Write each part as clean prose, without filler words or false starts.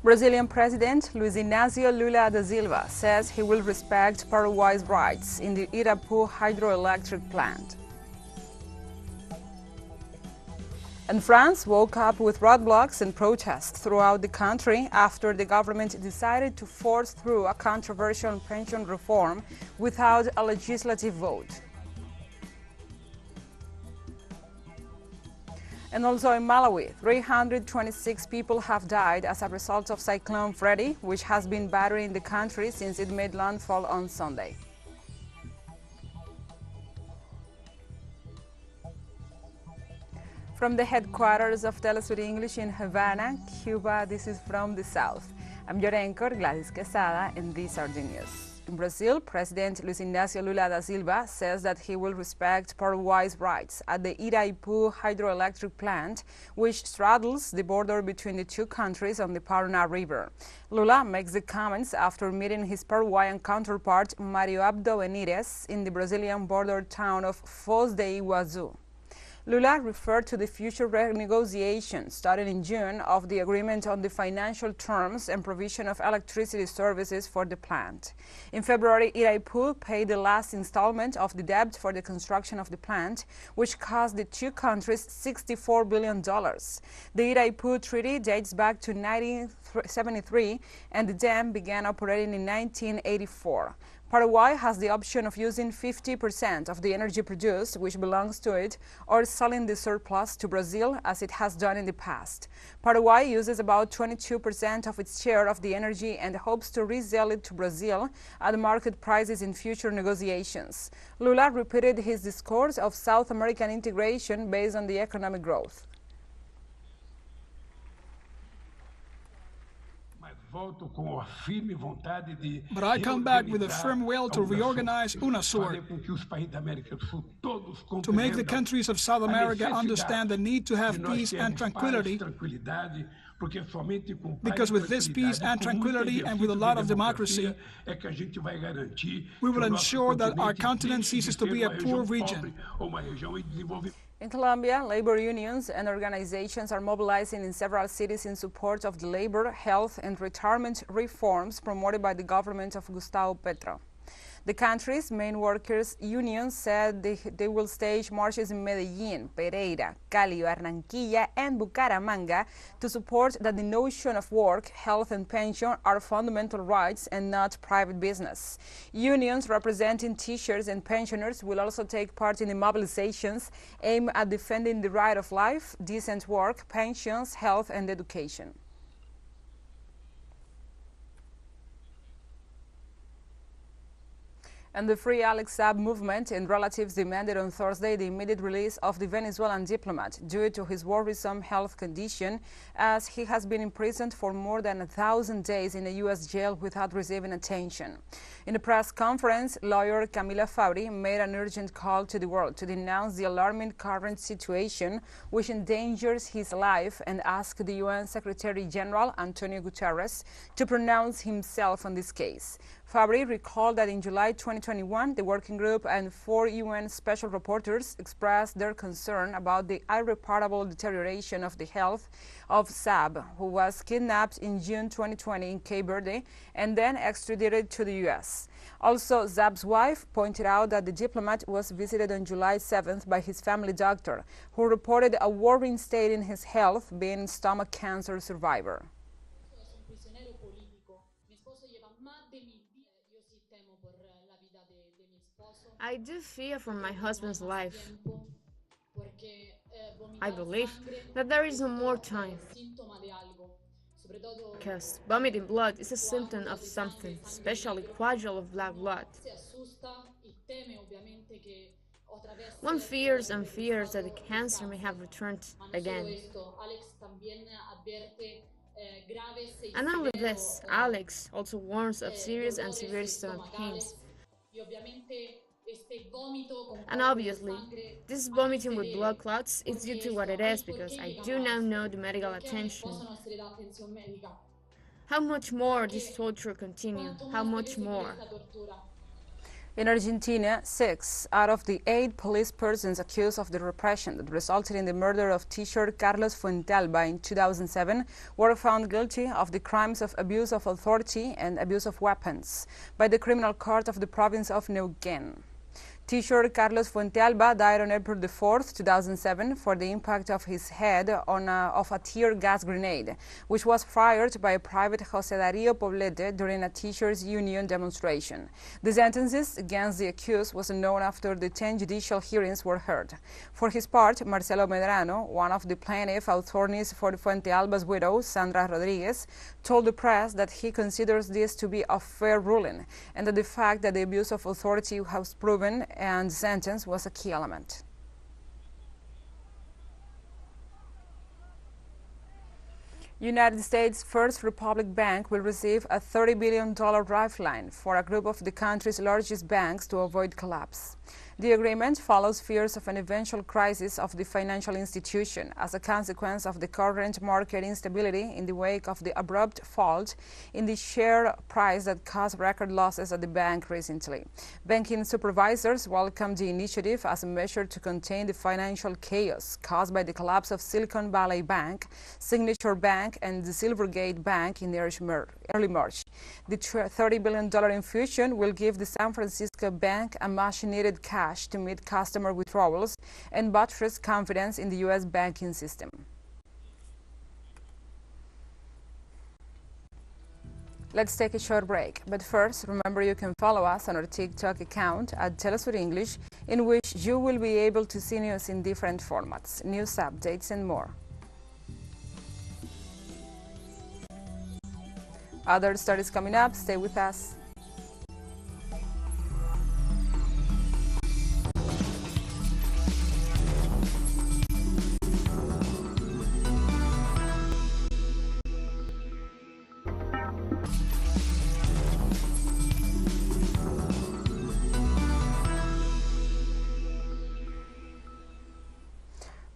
Brazilian President Luiz Inácio Lula da Silva says he will respect Paraguay's rights in the Itaipu hydroelectric plant. And France woke up with roadblocks and protests throughout the country after the government decided to force through a controversial pension reform without a legislative vote. And also in Malawi, 326 people have died as a result of Cyclone Freddy, which has been battering the country since it made landfall on Sunday. From the headquarters of teleSUR English in Havana, Cuba, this is From the South. I'm your anchor, Gladys Quesada, and these are the news. In Brazil, President Luiz Inácio Lula da Silva says that he will respect Paraguay's rights at the Itaipu hydroelectric plant, which straddles the border between the two countries on the Paraná River. Lula makes the comments after meeting his Paraguayan counterpart, Mario Abdo Benítez, in the Brazilian border town of Foz de Iguaçu. Lula referred to the future renegotiation starting in June of the agreement on the financial terms and provision of electricity services for the plant. In February, Itaipu paid the last installment of the debt for the construction of the plant, which cost the two countries $64 billion. The Itaipu Treaty dates back to 1973, and the dam began operating in 1984. Paraguay has the option of using 50% of the energy produced, which belongs to it, or selling the surplus to Brazil, as it has done in the past. Paraguay uses about 22% of its share of the energy and hopes to resell it to Brazil at market prices in future negotiations. Lula repeated his discourse of South American integration based on the economic growth. But I come back with a firm will to reorganize UNASUR, to make the countries of South America understand the need to have peace and tranquility, because with this peace and tranquility and with a lot of democracy, we will ensure that our continent ceases to be a poor region. In Colombia, labor unions and organizations are mobilizing in several cities in support of the labor, health, and retirement reforms promoted by the government of Gustavo Petro. The country's main workers' unions said they will stage marches in Medellín, Pereira, Cali, Barranquilla, and Bucaramanga to support that the notion of work, health, and pension are fundamental rights and not private business. Unions representing teachers and pensioners will also take part in the mobilizations aimed at defending the right of life, decent work, pensions, health, and education. And the Free Alex Saab movement and relatives demanded on Thursday the immediate release of the Venezuelan diplomat due to his worrisome health condition, as he has been imprisoned for more than 1,000 days in a U.S. jail without receiving attention. In a press conference, lawyer Camila Fabri made an urgent call to the world to denounce the alarming current situation, which endangers his life, and asked the UN Secretary General Antonio Guterres to pronounce himself on this case. Fabri recalled that in July 2021, the working group and 4 UN special reporters expressed their concern about the irreparable deterioration of the health of Saab, who was kidnapped in June 2020 in Cape Verde and then extradited to the U.S. Also, Saab's wife pointed out that the diplomat was visited on July 7th by his family doctor, who reported a worrying state in his health, being stomach cancer survivor. I do fear for my husband's life. I believe that there is no more time, because vomiting blood is a symptom of something, especially coagula of black blood. One fears and fears that the cancer may have returned again. And not only this, Alex also warns of serious and severe stomach pains. And obviously, this vomiting with blood clots is due to what it is, because I do now know the medical attention. How much more this torture continue? How much more? In Argentina, 6 out of the 8 police persons accused of the repression that resulted in the murder of teacher Carlos Fuentealba in 2007 were found guilty of the crimes of abuse of authority and abuse of weapons by the criminal court of the province of Neuquén. Teacher Carlos Fuentealba died on April 4, 2007, for the impact of his head of a tear gas grenade, which was fired by a private José Darío Poblete during a teachers' union demonstration. The sentences against the accused was known after the 10 judicial hearings were heard. For his part, Marcelo Medrano, one of the plaintiff attorneys for Fuentealba's widow, Sandra Rodriguez, told the press that he considers this to be a fair ruling and that the fact that the abuse of authority was proven and the sentence was a key element. United States First Republic Bank will receive a $30 billion lifeline for a group of the country's largest banks to avoid collapse. The agreement follows fears of an eventual crisis of the financial institution as a consequence of the current market instability in the wake of the abrupt fall in the share price that caused record losses at the bank recently. Banking supervisors welcomed the initiative as a measure to contain the financial chaos caused by the collapse of Silicon Valley Bank, Signature Bank, and the Silvergate Bank in early March. The $30 billion infusion will give the San Francisco Bank a much-needed cash to meet customer withdrawals and buttress confidence in the U.S. banking system. Let's take a short break, but first, remember you can follow us on our TikTok account at teleSUR English, in which you will be able to see news in different formats, news updates, and more. Other stories coming up, stay with us.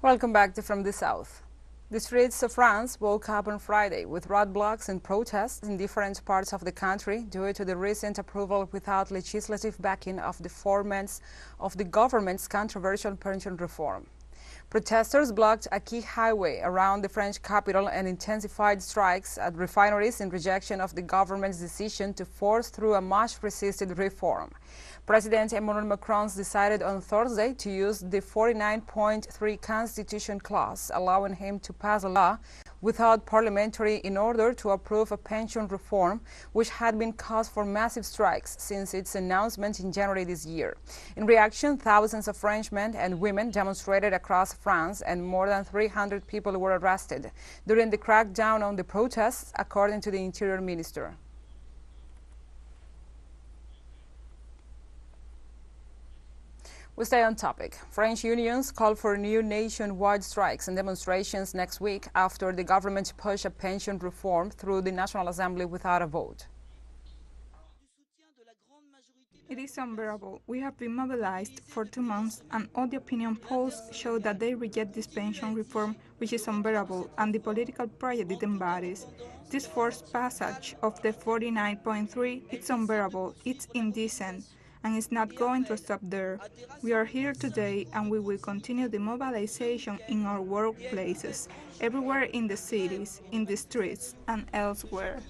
Welcome back to From the South. The streets of France woke up on Friday with roadblocks and protests in different parts of the country due to the recent approval without legislative backing of the 4 months of the government's controversial pension reform. Protesters blocked a key highway around the French capital and intensified strikes at refineries in rejection of the government's decision to force through a much-resisted reform. President Emmanuel Macron decided on Thursday to use the 49.3 Constitution clause, allowing him to pass a law without parliamentary in order to approve a pension reform, which had been cause for massive strikes since its announcement in January this year. In reaction, thousands of Frenchmen and women demonstrated across France, and more than 300 people were arrested during the crackdown on the protests, according to the Interior Minister. We stay on topic. French unions call for new nationwide strikes and demonstrations next week after the government pushed a pension reform through the National Assembly without a vote. It is unbearable. We have been mobilized for 2 months, and all the opinion polls show that they reject this pension reform, which is unbearable, and the political project it embodies. This forced passage of the 49.3, it's unbearable, it's indecent, and it's not going to stop there. We are here today, and we will continue the mobilization in our workplaces, everywhere in the cities, in the streets, and elsewhere.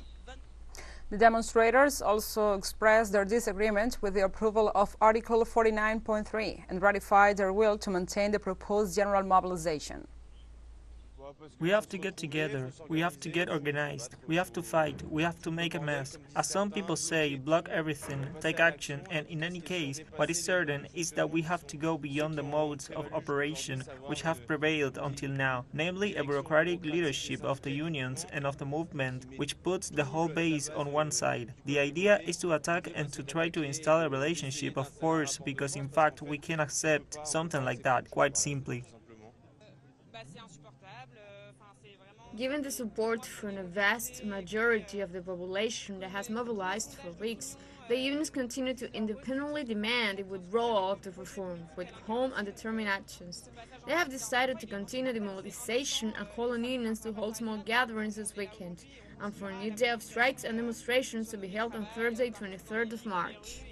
The demonstrators also expressed their disagreement with the approval of Article 49.3 and ratified their will to maintain the proposed general mobilization. We have to get together, we have to get organized, we have to fight, we have to make a mess. As some people say, block everything, take action, and in any case, what is certain is that we have to go beyond the modes of operation which have prevailed until now, namely a bureaucratic leadership of the unions and of the movement which puts the whole base on one side. The idea is to attack and to try to install a relationship of force because in fact we can accept something like that, quite simply. Given the support from a vast majority of the population that has mobilized for weeks, the unions continue to independently demand the withdrawal of the reform with calm and determined actions. They have decided to continue the mobilization and call on unions to hold small gatherings this weekend, and for a new day of strikes and demonstrations to be held on Thursday, 23rd of March.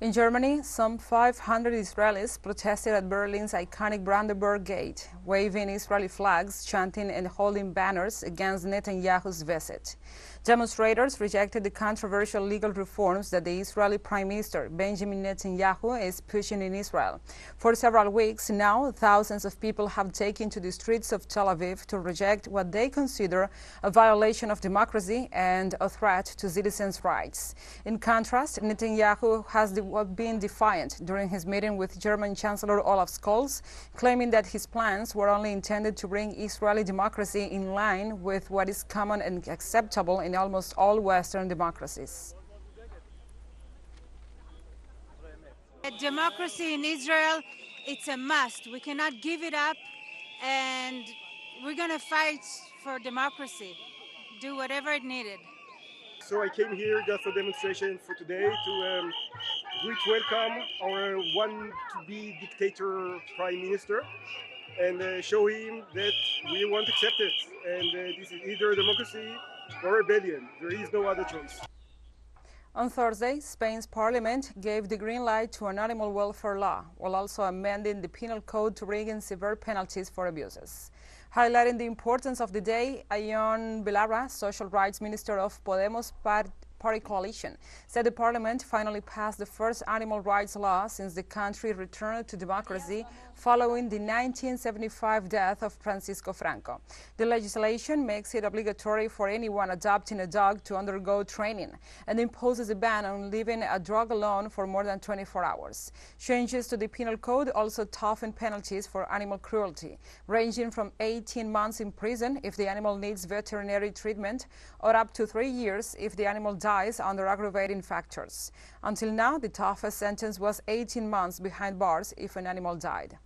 In Germany, some 500 Israelis protested at Berlin's iconic Brandenburg Gate, waving Israeli flags, chanting and holding banners against Netanyahu's visit. Demonstrators rejected the controversial legal reforms that the Israeli Prime Minister Benjamin Netanyahu is pushing in Israel. For several weeks now, thousands of people have taken to the streets of Tel Aviv to reject what they consider a violation of democracy and a threat to citizens' rights. In contrast, Netanyahu has been defiant during his meeting with German Chancellor Olaf Scholz, claiming that his plans were only intended to bring Israeli democracy in line with what is common and acceptable in almost all Western democracies. Democracy in Israel, it's a must. We cannot give it up, and we're going to fight for democracy, do whatever it needed. So I came here just for demonstration for today to welcome our want-to-be dictator prime minister and show him that we won't accept it. And this is either democracy or rebellion. There is no other choice. On Thursday, Spain's parliament gave the green light to an animal welfare law, while also amending the penal code to bring in severe penalties for abuses. Highlighting the importance of the day, Ion Belarra, social rights minister of Podemos Party coalition, said the parliament finally passed the first animal rights law since the country returned to democracy following the 1975 death of Francisco Franco. The legislation makes it obligatory for anyone adopting a dog to undergo training and imposes a ban on leaving a dog alone for more than 24 hours. Changes to the penal code also toughen penalties for animal cruelty, ranging from 18 months in prison if the animal needs veterinary treatment or up to 3 years if the animal dies under aggravating factors. Until now, the toughest sentence was 18 months behind bars if an animal died.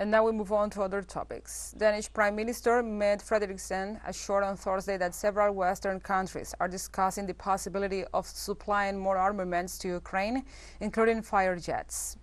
And now we move on to other topics. Danish Prime Minister Mette Frederiksen assured on Thursday that several Western countries are discussing the possibility of supplying more armaments to Ukraine, including fighter jets.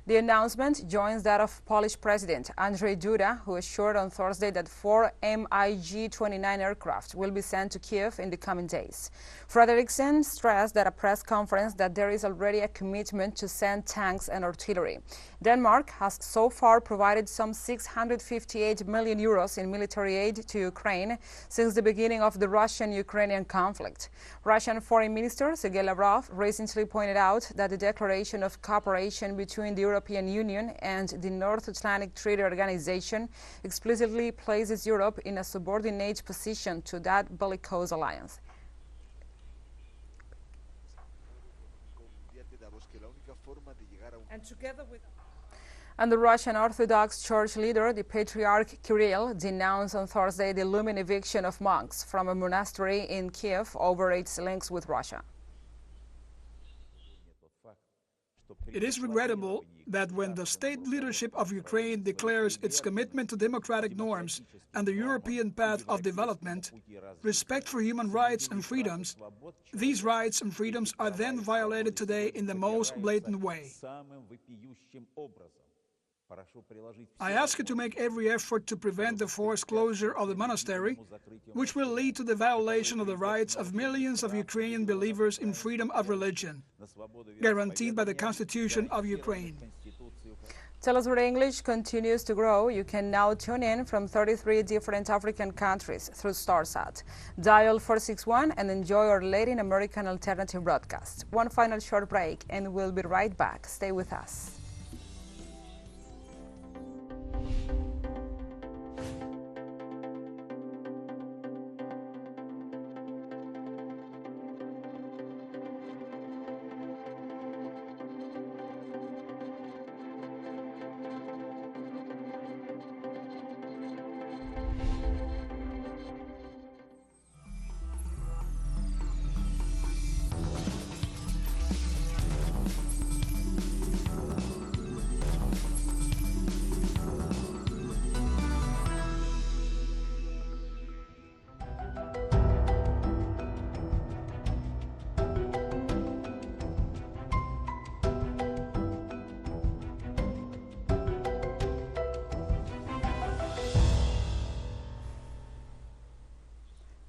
The announcement joins that of Polish President Andrzej Duda, who assured on Thursday that 4 MiG-29 aircraft will be sent to Kiev in the coming days. Frederiksen stressed at a press conference that there is already a commitment to send tanks and artillery. Denmark has so far provided some 658 million euros in military aid to Ukraine since the beginning of the Russian-Ukrainian conflict. Russian Foreign Minister Sergei Lavrov recently pointed out that the declaration of cooperation between the European Union and the North Atlantic Treaty Organization explicitly places Europe in a subordinate position to that bellicose alliance. And the Russian Orthodox Church leader, the Patriarch Kirill, denounced on Thursday the looming eviction of monks from a monastery in Kiev over its links with Russia. It is regrettable that when the state leadership of Ukraine declares its commitment to democratic norms and the European path of development, respect for human rights and freedoms, these rights and freedoms are then violated today in the most blatant way. I ask you to make every effort to prevent the forced closure of the monastery, which will lead to the violation of the rights of millions of Ukrainian believers in freedom of religion, guaranteed by the Constitution of Ukraine. teleSUR English continues to grow. You can now tune in from 33 different African countries through StarSat. Dial 461 and enjoy our Latin American alternative broadcast. One final short break and we'll be right back. Stay with us.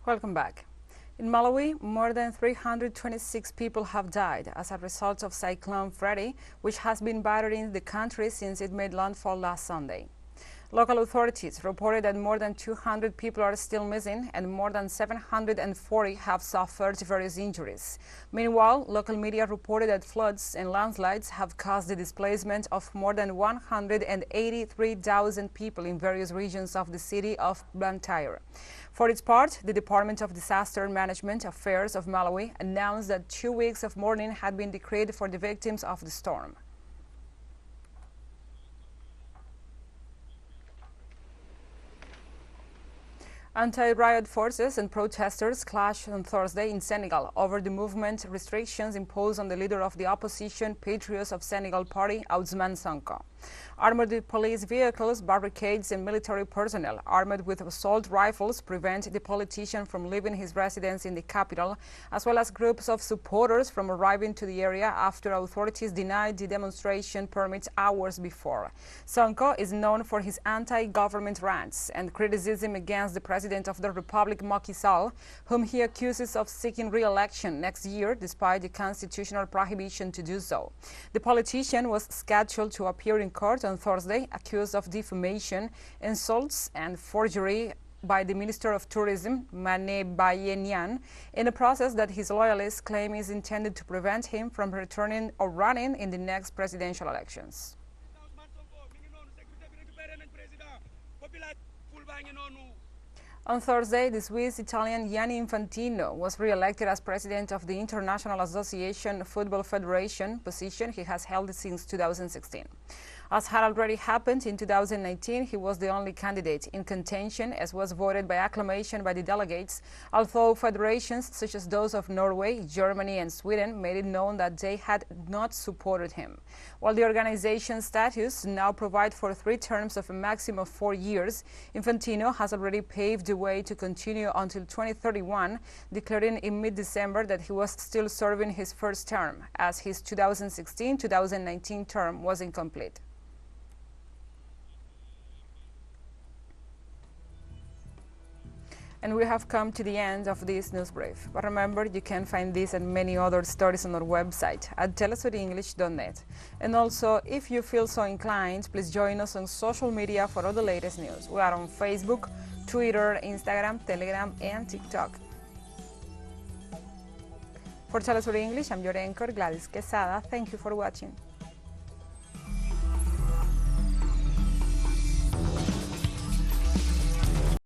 Welcome back. In Malawi, more than 326 people have died as a result of Cyclone Freddy, which has been battering the country since it made landfall last Sunday. Local authorities reported that more than 200 people are still missing and more than 740 have suffered various injuries. Meanwhile, local media reported that floods and landslides have caused the displacement of more than 183,000 people in various regions of the city of Blantyre. For its part, the Department of Disaster Management Affairs of Malawi announced that 2 weeks of mourning had been decreed for the victims of the storm. Anti-riot forces and protesters clashed on Thursday in Senegal over the movement restrictions imposed on the leader of the opposition Patriots of Senegal party, Ousmane Sonko. Armored police vehicles, barricades and military personnel armed with assault rifles prevent the politician from leaving his residence in the capital, as well as groups of supporters from arriving to the area after authorities denied the demonstration permits hours before. Sonko is known for his anti-government rants and criticism against the President of the Republic, Macky Sall, whom he accuses of seeking re-election next year despite the constitutional prohibition to do so. The politician was scheduled to appear in court on Thursday, accused of defamation, insults and forgery by the Minister of Tourism, Mane Bayenyan, in a process that his loyalists claim is intended to prevent him from returning or running in the next presidential elections. On Thursday, the Swiss-Italian Gianni Infantino was re-elected as president of the International Association Football Federation, position he has held since 2016. As had already happened in 2019, he was the only candidate in contention, as was voted by acclamation by the delegates, although federations such as those of Norway, Germany and Sweden made it known that they had not supported him. While the organization's statutes now provide for 3 terms of a maximum of 4 years, Infantino has already paved the way to continue until 2031, declaring in mid-December that he was still serving his first term, as his 2016-2019 term was incomplete. And we have come to the end of this news brief. But remember, you can find this and many other stories on our website at telesurenglish.net. And also, if you feel so inclined, please join us on social media for all the latest news. We are on Facebook, Twitter, Instagram, Telegram, and TikTok. For TeleSUR English, I'm your anchor, Gladys Quesada. Thank you for watching.